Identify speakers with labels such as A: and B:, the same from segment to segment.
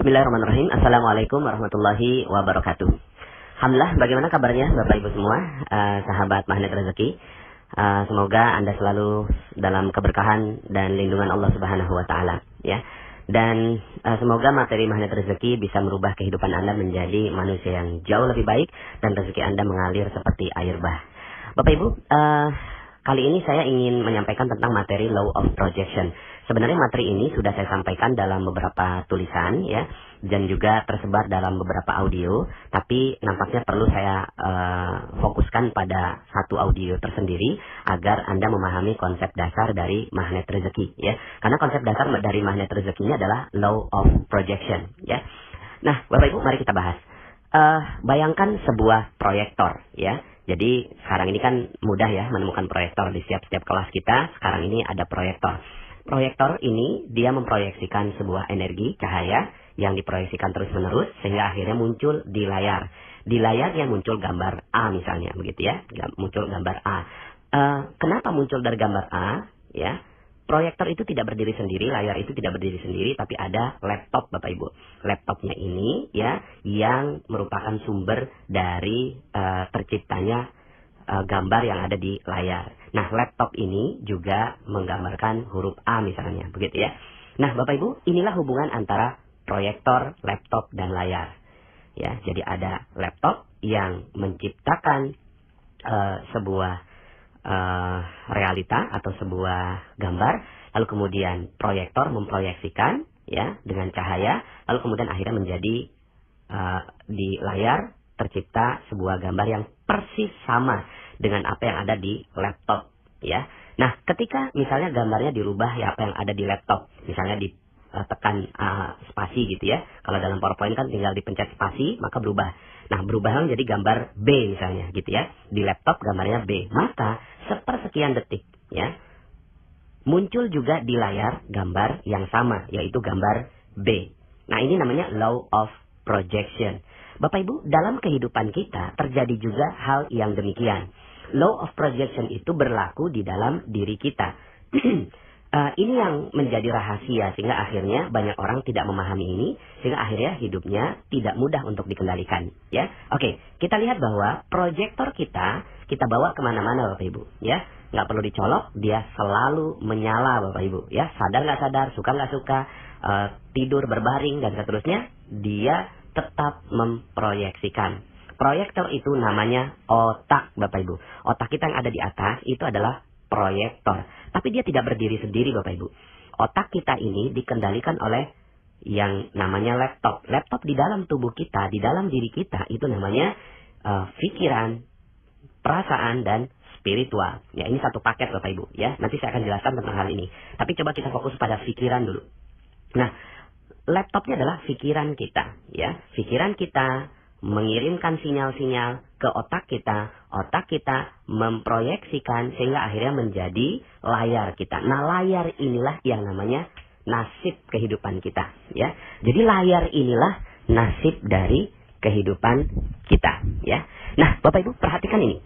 A: Bismillahirrahmanirrahim. Assalamualaikum warahmatullahi wabarakatuh. Alhamdulillah, bagaimana kabarnya Bapak Ibu semua, sahabat Magnet Rezeki? Semoga Anda selalu dalam keberkahan dan lindungan Allah Subhanahu wa taala, ya. Dan semoga materi Magnet Rezeki bisa merubah kehidupan Anda menjadi manusia yang jauh lebih baik dan rezeki Anda mengalir seperti air bah. Bapak Ibu, kali ini saya ingin menyampaikan tentang materi Law of Projection. Sebenarnya materi ini sudah saya sampaikan dalam beberapa tulisan, ya, dan juga tersebar dalam beberapa audio. Tapi nampaknya perlu saya fokuskan pada satu audio tersendiri agar Anda memahami konsep dasar dari Magnet Rezeki, ya. Karena konsep dasar dari Magnet Rezeki ini adalah Law of Projection, ya. Nah, Bapak Ibu, mari kita bahas. Bayangkan sebuah proyektor, ya. Jadi sekarang ini kan mudah ya menemukan proyektor di setiap kelas kita. Sekarang ini ada proyektor. Proyektor ini dia memproyeksikan sebuah energi cahaya yang diproyeksikan terus-menerus sehingga akhirnya muncul di layar. Di layarnya muncul gambar A misalnya, begitu ya. Muncul gambar A. Kenapa muncul dari gambar A? Ya, proyektor itu tidak berdiri sendiri, layar itu tidak berdiri sendiri, tapi ada laptop, Bapak Ibu. Laptopnya ini ya yang merupakan sumber dari terciptanya gambar yang ada di layar. Nah, laptop ini juga menggambarkan huruf A misalnya, begitu ya. Nah, Bapak Ibu, inilah hubungan antara proyektor, laptop, dan layar. Ya, jadi ada laptop yang menciptakan sebuah realita atau sebuah gambar, lalu kemudian proyektor memproyeksikan ya dengan cahaya, lalu kemudian akhirnya menjadi di layar tercipta sebuah gambar yang persis sama dengan apa yang ada di laptop, ya. Nah, ketika misalnya gambarnya dirubah ya apa yang ada di laptop, misalnya ditekan spasi gitu ya. Kalau dalam PowerPoint kan tinggal dipencet spasi maka berubah. Nah, berubah menjadi gambar B misalnya gitu ya. Di laptop gambarnya B. Maka sepersekian detik ya muncul juga di layar gambar yang sama, yaitu gambar B. Nah, ini namanya Law of Projection. Bapak Ibu, dalam kehidupan kita terjadi juga hal yang demikian. Law of Projection itu berlaku di dalam diri kita. Ini yang menjadi rahasia sehingga akhirnya banyak orang tidak memahami ini, sehingga akhirnya hidupnya tidak mudah untuk dikendalikan. Ya, oke, kita lihat bahwa proyektor kita bawa kemana-mana, Bapak Ibu. Ya, nggak perlu dicolok, dia selalu menyala, Bapak Ibu. Ya, sadar nggak sadar, suka nggak suka, tidur berbaring dan seterusnya, dia tetap memproyeksikan. Proyektor itu namanya otak, Bapak Ibu. Otak kita yang ada di atas itu adalah proyektor. Tapi dia tidak berdiri sendiri, Bapak Ibu. Otak kita ini dikendalikan oleh yang namanya laptop. Laptop di dalam tubuh kita, di dalam diri kita, itu namanya pikiran, perasaan, dan spiritual. Ya, ini satu paket, Bapak Ibu. Ya, nanti saya akan jelaskan tentang hal ini. Tapi coba kita fokus pada pikiran dulu. Nah, laptopnya adalah pikiran kita. Ya, pikiran kita mengirimkan sinyal-sinyal ke otak kita memproyeksikan sehingga akhirnya menjadi layar kita. Nah, layar inilah yang namanya nasib kehidupan kita, ya. Jadi layar inilah nasib dari kehidupan kita, ya. Nah, Bapak Ibu perhatikan ini.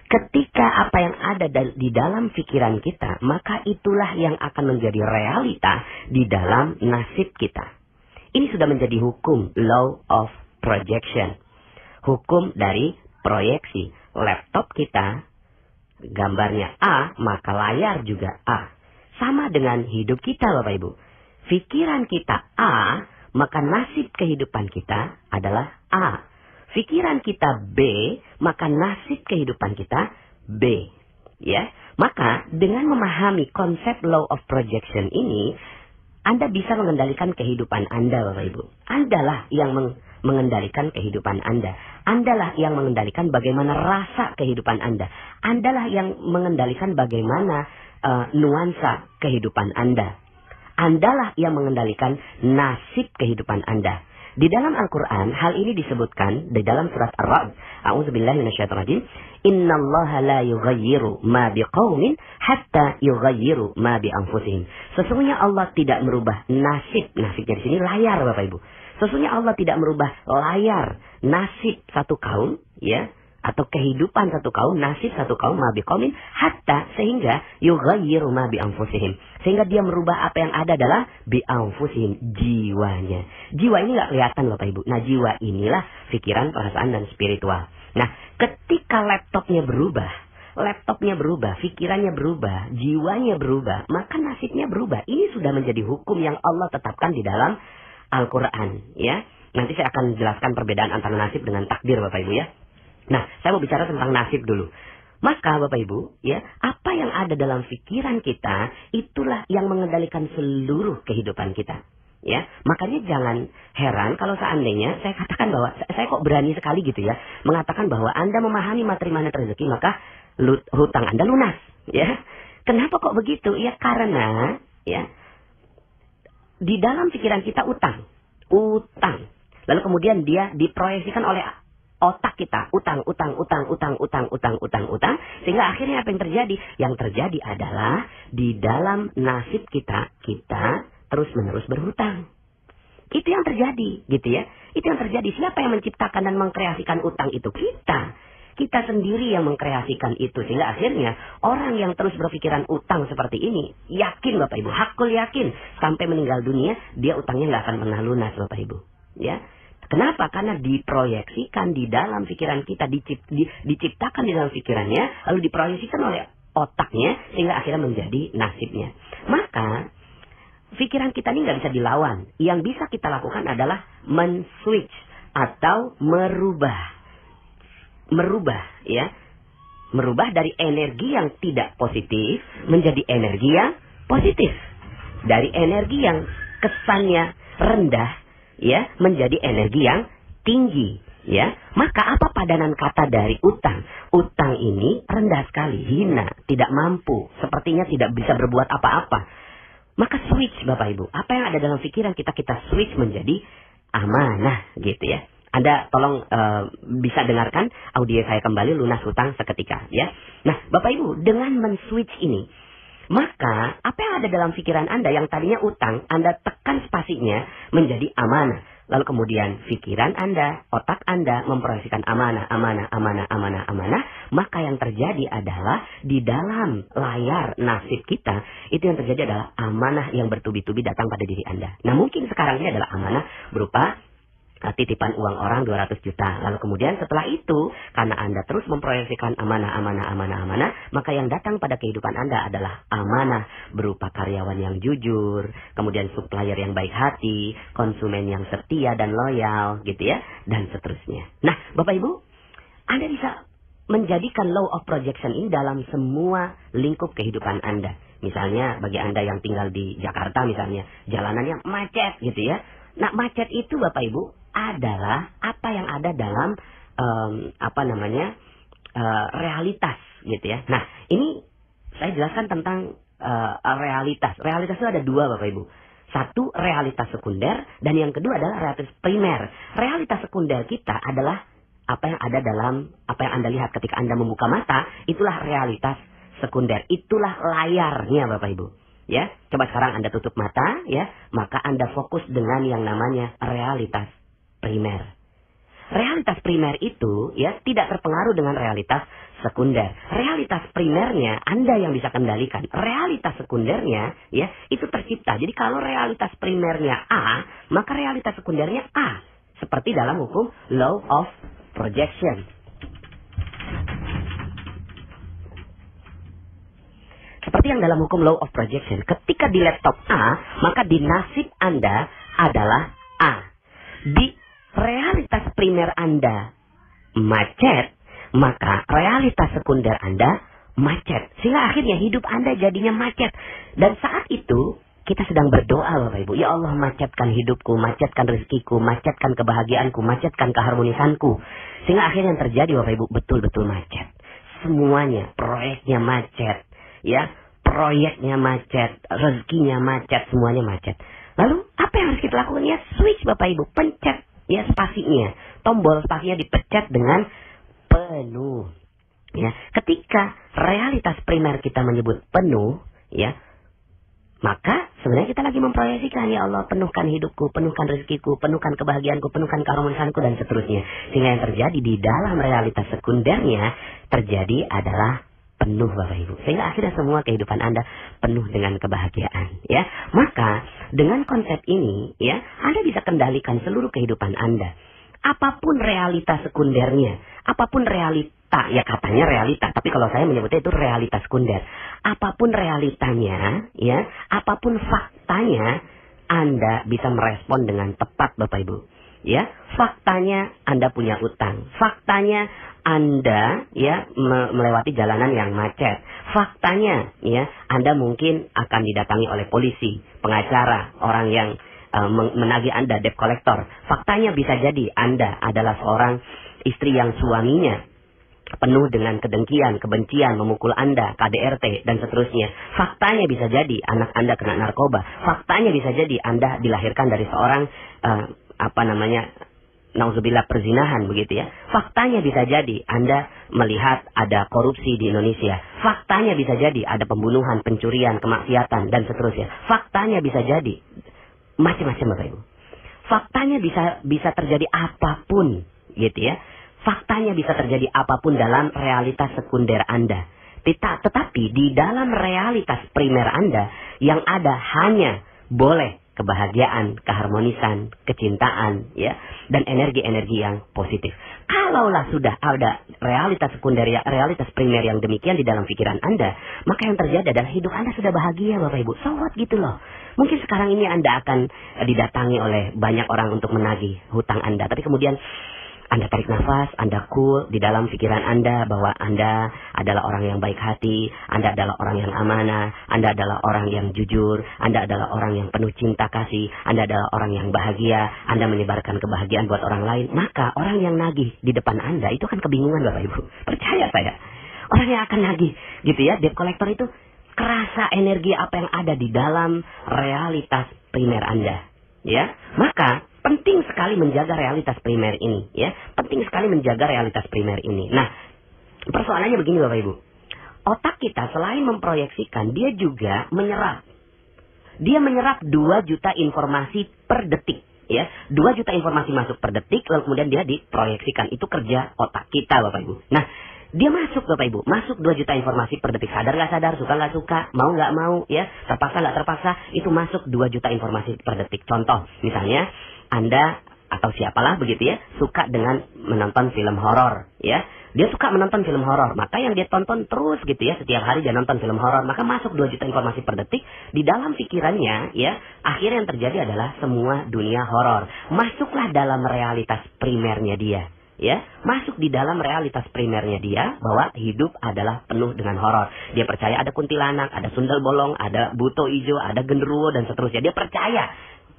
A: Ketika apa yang ada di dalam pikiran kita, maka itulah yang akan menjadi realita di dalam nasib kita. Ini sudah menjadi hukum Law of Projection. Hukum dari proyeksi. Laptop kita gambarnya A, maka layar juga A. Sama dengan hidup kita, Bapak Ibu. Pikiran kita A, maka nasib kehidupan kita adalah A. Pikiran kita B, maka nasib kehidupan kita B. Ya, maka dengan memahami konsep Law of Projection ini, Anda bisa mengendalikan kehidupan Anda, Bapak Ibu. Andalah yang mengendalikan kehidupan Anda. Andalah yang mengendalikan bagaimana rasa kehidupan Anda. Andalah yang mengendalikan bagaimana nuansa kehidupan Anda. Andalah yang mengendalikan nasib kehidupan Anda. Di dalam Al-Quran, hal ini disebutkan di dalam surat Ar-Ra'd. A'udzubillahi minasyaitonir rajim. Innallaha la yughayyiru ma biqaumin hatta yughayyiru ma bi anfusihim. Sesungguhnya Allah tidak merubah nasib. Nasibnya di sini layar, Bapak Ibu. Sesungguhnya Allah tidak merubah layar nasib satu kaum, ya, atau kehidupan satu kaum, nasib satu kaum, ma biqaumin hatta sehingga yughayyiru ma bi anfusihim. Sehingga dia merubah apa yang ada adalah bi anfusihim, jiwanya. Jiwa ini nggak kelihatan Bapak Ibu. Nah, jiwa inilah pikiran, perasaan dan spiritual. Nah, ketika laptopnya berubah, pikirannya berubah, jiwanya berubah, maka nasibnya berubah. Ini sudah menjadi hukum yang Allah tetapkan di dalam Al-Quran, ya. Nanti saya akan jelaskan perbedaan antara nasib dengan takdir, Bapak Ibu, ya. Nah, saya mau bicara tentang nasib dulu. Maka Bapak Ibu, ya, apa yang ada dalam pikiran kita, itulah yang mengendalikan seluruh kehidupan kita. Ya, makanya jangan heran kalau seandainya saya katakan bahwa saya kok berani sekali gitu ya mengatakan bahwa Anda memahami materi magnet rezeki maka hutang Anda lunas, ya. Kenapa kok begitu? Ya karena ya di dalam pikiran kita utang. Lalu kemudian dia diproyeksikan oleh otak kita, utang, sehingga akhirnya apa yang terjadi? Yang terjadi adalah di dalam nasib kita terus-menerus berhutang. Itu yang terjadi, gitu ya. Itu yang terjadi. Siapa yang menciptakan dan mengkreasikan utang itu? Kita sendiri yang mengkreasikan itu. Sehingga akhirnya orang yang terus berpikiran utang seperti ini, yakin Bapak Ibu, hakul yakin, sampai meninggal dunia, dia utangnya nggak akan pernah lunas Bapak Ibu. Ya. Kenapa? Karena diproyeksikan di dalam pikiran kita, diciptakan di dalam pikirannya, lalu diproyeksikan oleh otaknya, sehingga akhirnya menjadi nasibnya. Maka pikiran kita ini nggak bisa dilawan. Yang bisa kita lakukan adalah men-switch atau merubah, ya, merubah dari energi yang tidak positif menjadi energi yang positif, dari energi yang kesannya rendah, ya, menjadi energi yang tinggi, ya. Maka apa padanan kata dari utang? Utang ini rendah sekali, hina, tidak mampu, sepertinya tidak bisa berbuat apa-apa. Maka switch Bapak Ibu. Apa yang ada dalam pikiran kita switch menjadi amanah gitu ya. Anda tolong bisa dengarkan audio saya kembali, lunas hutang seketika ya. Nah Bapak Ibu, dengan men-switch ini, maka apa yang ada dalam pikiran Anda yang tadinya utang, Anda tekan spasinya menjadi amanah. Lalu kemudian pikiran Anda, otak Anda memproyeksikan amanah. Maka yang terjadi adalah di dalam layar nasib kita, itu yang terjadi adalah amanah yang bertubi-tubi datang pada diri Anda. Nah mungkin sekarang ini adalah amanah berupa titipan uang orang 200 juta. Lalu kemudian setelah itu, karena Anda terus memproyeksikan amanah, maka yang datang pada kehidupan Anda adalah amanah berupa karyawan yang jujur, kemudian supplier yang baik hati, konsumen yang setia dan loyal, gitu ya, dan seterusnya. Nah, Bapak Ibu, Anda bisa menjadikan law of projection ini dalam semua lingkup kehidupan Anda. Misalnya, bagi Anda yang tinggal di Jakarta misalnya, jalanannya macet gitu ya. Nah, macet itu Bapak Ibu adalah apa yang ada dalam realitas gitu ya. Nah, ini saya jelaskan tentang realitas. Realitas itu ada dua Bapak Ibu. Satu realitas sekunder dan yang kedua adalah realitas primer. Realitas sekunder kita adalah apa yang ada dalam apa yang Anda lihat ketika Anda membuka mata, itulah realitas sekunder. Itulah layarnya Bapak Ibu. Ya, coba sekarang Anda tutup mata ya, maka Anda fokus dengan yang namanya realitas primer. Realitas primer itu ya tidak terpengaruh dengan realitas sekunder. Realitas primernya Anda yang bisa kendalikan. Realitas sekundernya ya itu tercipta. Jadi kalau realitas primernya A, maka realitas sekundernya A. Seperti dalam hukum law of projection. Seperti yang dalam hukum law of projection, ketika di laptop A, maka di nasib Anda adalah A. Di realitas primer Anda macet, maka realitas sekunder Anda macet. Sehingga akhirnya hidup Anda jadinya macet. Dan saat itu, kita sedang berdoa Bapak Ibu. Ya Allah, macetkan hidupku, macetkan rezekiku, macetkan kebahagiaanku, macetkan keharmonisanku. Sehingga akhirnya yang terjadi Bapak Ibu, betul-betul macet. Semuanya, proyeknya macet. Ya, proyeknya macet, rezekinya macet, semuanya macet. Lalu apa yang harus kita lakukan? Ya switch Bapak Ibu, pencet ya spasinya, tombol spasinya dipencet dengan penuh. Ya, ketika realitas primer kita menyebut penuh, ya Maka sebenarnya kita lagi memproyeksikan, ya Allah, penuhkan hidupku, penuhkan rezekiku, penuhkan kebahagiaanku, penuhkan keharmonisanku, dan seterusnya. Sehingga yang terjadi di dalam realitas sekundernya terjadi adalah penuh, Bapak Ibu. Sehingga akhirnya semua kehidupan Anda penuh dengan kebahagiaan, ya. Maka dengan konsep ini, ya, Anda bisa kendalikan seluruh kehidupan Anda. Apapun realitas sekundernya, apapun realita, ya katanya realita, tapi kalau saya menyebutnya itu realitas sekunder. Apapun realitanya, ya, apapun faktanya, Anda bisa merespon dengan tepat, Bapak Ibu. Ya, faktanya Anda punya utang, faktanya Anda, ya, melewati jalanan yang macet, faktanya, ya, Anda mungkin akan didatangi oleh polisi, pengacara, orang yang menagih Anda, debt collector. Faktanya bisa jadi Anda adalah seorang istri yang suaminya penuh dengan kedengkian, kebencian, memukul Anda, KDRT, dan seterusnya. Faktanya bisa jadi anak Anda kena narkoba. Faktanya bisa jadi Anda dilahirkan dari seorang, nauzubillah, perzinahan, begitu ya. Faktanya bisa jadi Anda melihat ada korupsi di Indonesia. Faktanya bisa jadi ada pembunuhan, pencurian, kemaksiatan, dan seterusnya. Faktanya bisa jadi macam-macam, Bapak Ibu. Faktanya bisa terjadi apapun, gitu ya. Faktanya bisa terjadi apapun dalam realitas sekunder Anda. Tetapi di dalam realitas primer Anda yang ada hanya boleh kebahagiaan, keharmonisan, kecintaan, ya, dan energi-energi yang positif. Kalaulah sudah ada realitas sekunder, ya, realitas primer yang demikian di dalam pikiran Anda, maka yang terjadi adalah hidup Anda sudah bahagia, Bapak Ibu. So what, gitu loh. Mungkin sekarang ini Anda akan didatangi oleh banyak orang untuk menagih hutang Anda, tapi kemudian Anda tarik nafas, Anda cool di dalam pikiran Anda bahwa Anda adalah orang yang baik hati, Anda adalah orang yang amanah, Anda adalah orang yang jujur, Anda adalah orang yang penuh cinta kasih, Anda adalah orang yang bahagia, Anda menyebarkan kebahagiaan buat orang lain. Maka orang yang nagih di depan Anda itu kan kebingungan, Bapak Ibu. Percaya saya. Orang yang akan nagih, gitu ya, debt collector itu kerasa energi apa yang ada di dalam realitas primer Anda. Ya, maka penting sekali menjaga realitas primer ini, ya. Penting sekali menjaga realitas primer ini. Nah, persoalannya begini, Bapak Ibu. Otak kita selain memproyeksikan, dia juga menyerap. Dia menyerap 2 juta informasi per detik, ya. 2 juta informasi masuk per detik, lalu kemudian dia diproyeksikan. Itu kerja otak kita, Bapak Ibu. Nah, dia masuk, Bapak Ibu, masuk 2 juta informasi per detik. Sadar nggak sadar, suka nggak suka, mau nggak mau, ya, terpaksa nggak terpaksa, itu masuk 2 juta informasi per detik. Contoh, misalnya Anda atau siapalah begitu ya, suka dengan menonton film horor, ya. Dia suka menonton film horor, maka yang dia tonton terus gitu ya, setiap hari dia nonton film horor, maka masuk 2 juta informasi per detik di dalam pikirannya, ya. Akhirnya yang terjadi adalah semua dunia horor. Masuklah dalam realitas primernya dia. Ya, masuk di dalam realitas primernya dia bahwa hidup adalah penuh dengan horor. Dia percaya ada kuntilanak, ada sundel bolong, ada buto ijo, ada genderuwo, dan seterusnya. Dia percaya,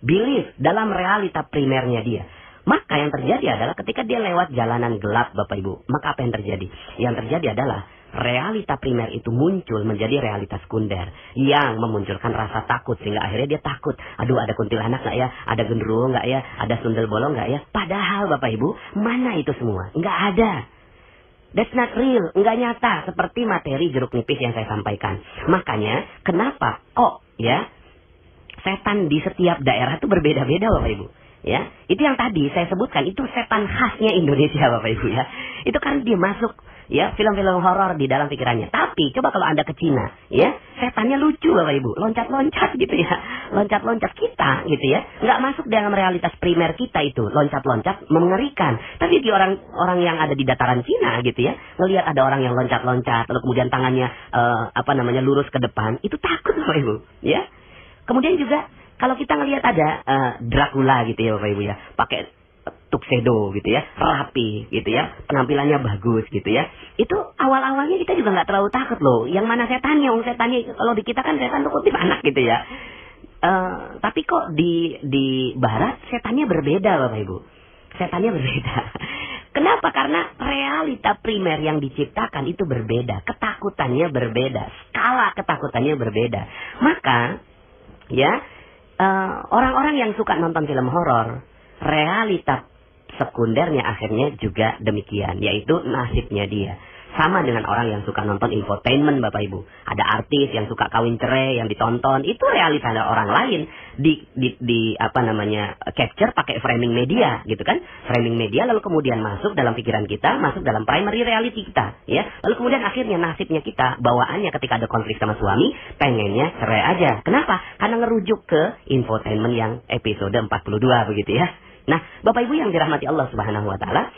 A: believe dalam realita primernya dia. Maka yang terjadi adalah ketika dia lewat jalanan gelap, Bapak Ibu, maka apa yang terjadi? Yang terjadi adalah realita primer itu muncul menjadi realitas sekunder yang memunculkan rasa takut, sehingga akhirnya dia takut. Aduh, ada kuntilanak nggak ya? Ada genderuwo nggak ya? Ada sundel bolong nggak ya? Padahal, Bapak Ibu, mana itu semua? Nggak ada. That's not real, nggak nyata seperti materi jeruk nipis yang saya sampaikan. Makanya kenapa kok, ya, setan di setiap daerah itu berbeda-beda, Bapak Ibu. Ya, itu yang tadi saya sebutkan, itu setan khasnya Indonesia, Bapak Ibu, ya. Itu kan dia masuk, ya, film-film horor di dalam pikirannya. Tapi coba kalau Anda ke Cina, ya, setannya lucu, Bapak Ibu, loncat-loncat gitu ya, loncat-loncat. Kita gitu ya, nggak masuk dalam realitas primer kita itu, loncat-loncat mengerikan. Tapi di orang yang ada di dataran Cina gitu ya, ngelihat ada orang yang loncat-loncat, lalu kemudian tangannya lurus ke depan, itu takut, Bapak Ibu, ya. Kemudian juga kalau kita ngelihat ada Dracula gitu ya, Bapak Ibu ya, pakai tuxedo gitu ya, rapi gitu ya, penampilannya bagus gitu ya. Itu awal-awalnya kita juga nggak terlalu takut loh. Yang mana setannya? Setannya kalau di kita kan setan itu kutip anak gitu ya. Tapi kok di Barat setannya berbeda, Bapak Ibu. Setannya berbeda. Kenapa? Karena realita primer yang diciptakan itu berbeda, ketakutannya berbeda, skala ketakutannya berbeda. Maka, ya, orang-orang yang suka nonton film horor, realita sekundernya akhirnya juga demikian, yaitu nasibnya dia. Sama dengan orang yang suka nonton infotainment, Bapak Ibu. Ada artis yang suka kawin cerai yang ditonton, itu realita orang lain capture pakai framing media gitu kan. Framing media lalu kemudian masuk dalam pikiran kita, masuk dalam primary reality kita, ya. Lalu kemudian akhirnya nasibnya kita, bawaannya ketika ada konflik sama suami, pengennya cerai aja. Kenapa? Karena ngerujuk ke infotainment yang episode 42 begitu ya. Nah, Bapak Ibu yang dirahmati Allah Subhanahu wa taala,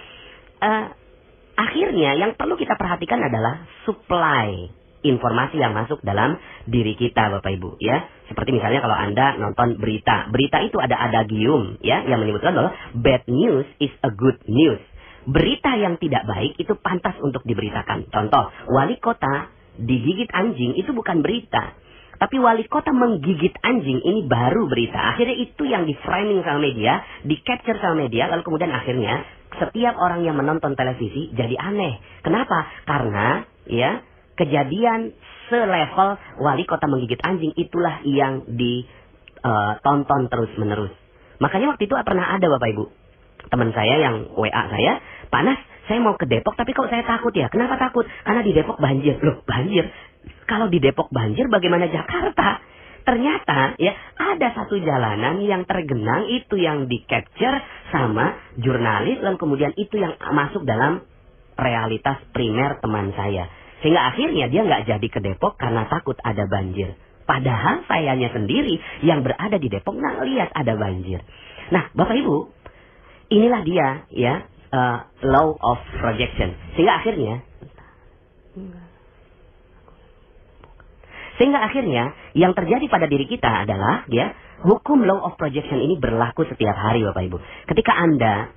A: akhirnya yang perlu kita perhatikan adalah supply informasi yang masuk dalam diri kita, Bapak Ibu, ya. Seperti misalnya kalau Anda nonton berita itu ada adagium, ya, yang menyebutkan bahwa bad news is a good news. Berita yang tidak baik itu pantas untuk diberitakan. Contoh, wali kota digigit anjing itu bukan berita. Tapi wali kota menggigit anjing ini baru berita. Akhirnya itu yang di-framing sama media, di-capture sama media, lalu kemudian akhirnya setiap orang yang menonton televisi jadi aneh. Kenapa? Karena ya kejadian selevel wali kota menggigit anjing itulah yang ditonton terus-menerus. Makanya waktu itu pernah ada Bapak Ibu, teman saya yang WA saya, Pak Nas, saya mau ke Depok tapi kok saya takut ya. Kenapa takut? Karena di Depok banjir. Loh, banjir? Kalau di Depok banjir, bagaimana Jakarta? Ternyata ya ada satu jalanan yang tergenang, itu yang di-capture sama jurnalis, dan kemudian itu yang masuk dalam realitas primer teman saya. Sehingga akhirnya dia nggak jadi ke Depok karena takut ada banjir. Padahal sayanya sendiri yang berada di Depok nggak lihat ada banjir. Nah, Bapak Ibu, inilah dia ya law of projection. Sehingga akhirnya yang terjadi pada diri kita adalah ya hukum law of projection ini berlaku setiap hari, Bapak Ibu. Ketika Anda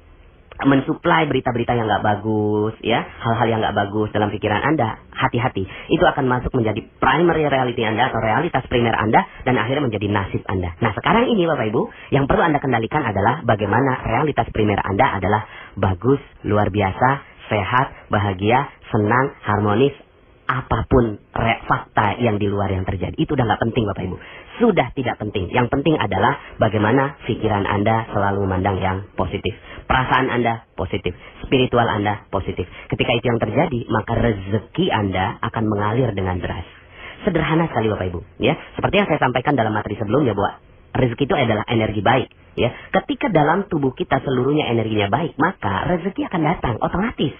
A: mensuplai berita-berita yang nggak bagus, ya hal-hal yang nggak bagus dalam pikiran Anda, hati-hati. Itu akan masuk menjadi primary reality Anda atau realitas primer Anda dan akhirnya menjadi nasib Anda. Nah sekarang ini Bapak Ibu, yang perlu Anda kendalikan adalah bagaimana realitas primer Anda adalah bagus, luar biasa, sehat, bahagia, senang, harmonis. Apapun fakta yang di luar yang terjadi, itu udah nggak penting Bapak Ibu. Sudah tidak penting. Yang penting adalah bagaimana pikiran Anda selalu memandang yang positif. Perasaan Anda positif. Spiritual Anda positif. Ketika itu yang terjadi, maka rezeki Anda akan mengalir dengan deras. Sederhana sekali Bapak Ibu. Ya, seperti yang saya sampaikan dalam materi sebelumnya bahwa rezeki itu adalah energi baik. Ya, ketika dalam tubuh kita seluruhnya energinya baik, maka rezeki akan datang otomatis.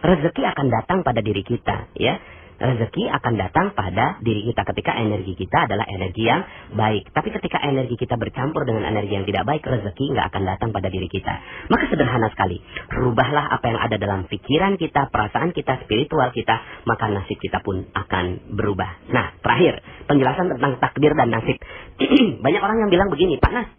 A: Rezeki akan datang pada diri kita, ya. Rezeki akan datang pada diri kita ketika energi kita adalah energi yang baik. Tapi ketika energi kita bercampur dengan energi yang tidak baik, rezeki nggak akan datang pada diri kita. Maka sederhana sekali, rubahlah apa yang ada dalam pikiran kita, perasaan kita, spiritual kita, maka nasib kita pun akan berubah. Nah, terakhir, penjelasan tentang takdir dan nasib. Banyak orang yang bilang begini, Pak Nas,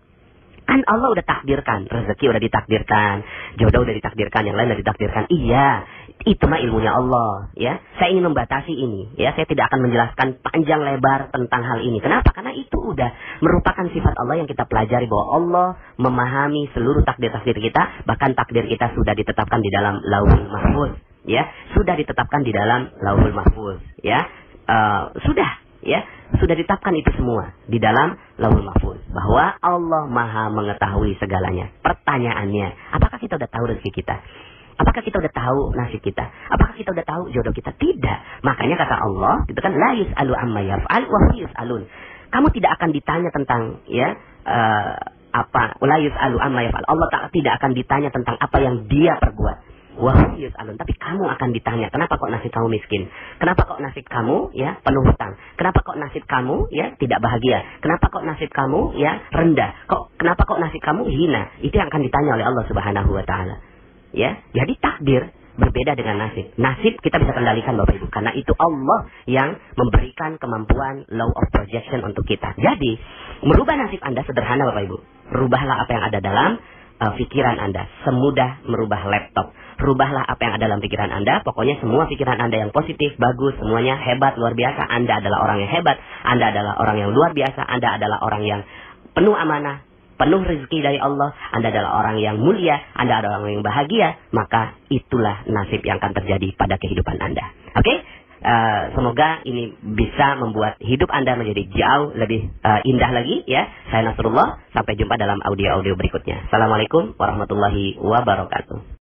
A: kan Allah udah takdirkan, rezeki udah ditakdirkan, jodoh udah ditakdirkan, yang lain udah ditakdirkan. Iya, itu mah ilmunya Allah, ya. Saya ingin membatasi ini, ya. Saya tidak akan menjelaskan panjang lebar tentang hal ini. Kenapa? Karena itu udah merupakan sifat Allah yang kita pelajari, bahwa Allah memahami seluruh takdir-takdir kita, bahkan takdir kita sudah ditetapkan di dalam Lauhul Mahfuz, ya. Sudah ditetapkan di dalam Lauhul Mahfuz, ya. Sudah ditetapkan itu semua di dalam Lauhul Mahfuz, bahwa Allah Maha mengetahui segalanya. Pertanyaannya, apakah kita udah tahu rezeki kita? Apakah kita udah tahu nasib kita? Apakah kita udah tahu jodoh kita? Tidak. Makanya kata Allah, itu kan la yus'alu amma yaf'al wa hum yus'alun. Kamu tidak akan ditanya tentang la yus'alu amma yaf'al. Allah tidak akan ditanya tentang apa yang dia perbuat. Wa hum yus'alun. Tapi kamu akan ditanya, kenapa kok nasib kamu miskin? Kenapa kok nasib kamu ya penuh hutang? Kenapa kok nasib kamu ya tidak bahagia? Kenapa kok nasib kamu ya rendah? Kenapa kok nasib kamu hina? Itu yang akan ditanya oleh Allah Subhanahu wa taala. Ya, jadi takdir berbeda dengan nasib. Nasib kita bisa kendalikan Bapak Ibu, karena itu Allah yang memberikan kemampuan law of projection untuk kita. Jadi, merubah nasib Anda sederhana Bapak Ibu. Rubahlah apa yang ada dalam pikiran Anda, semudah merubah laptop. Rubahlah apa yang ada dalam pikiran Anda. Pokoknya semua pikiran Anda yang positif, bagus, semuanya hebat, luar biasa. Anda adalah orang yang hebat, Anda adalah orang yang luar biasa, Anda adalah orang yang penuh amanah, penuh rezeki dari Allah, Anda adalah orang yang mulia, Anda adalah orang yang bahagia, maka itulah nasib yang akan terjadi pada kehidupan Anda. Oke? Semoga ini bisa membuat hidup Anda menjadi jauh lebih indah lagi, ya. Saya Nasrullah, sampai jumpa dalam audio-audio berikutnya. Assalamualaikum warahmatullahi wabarakatuh.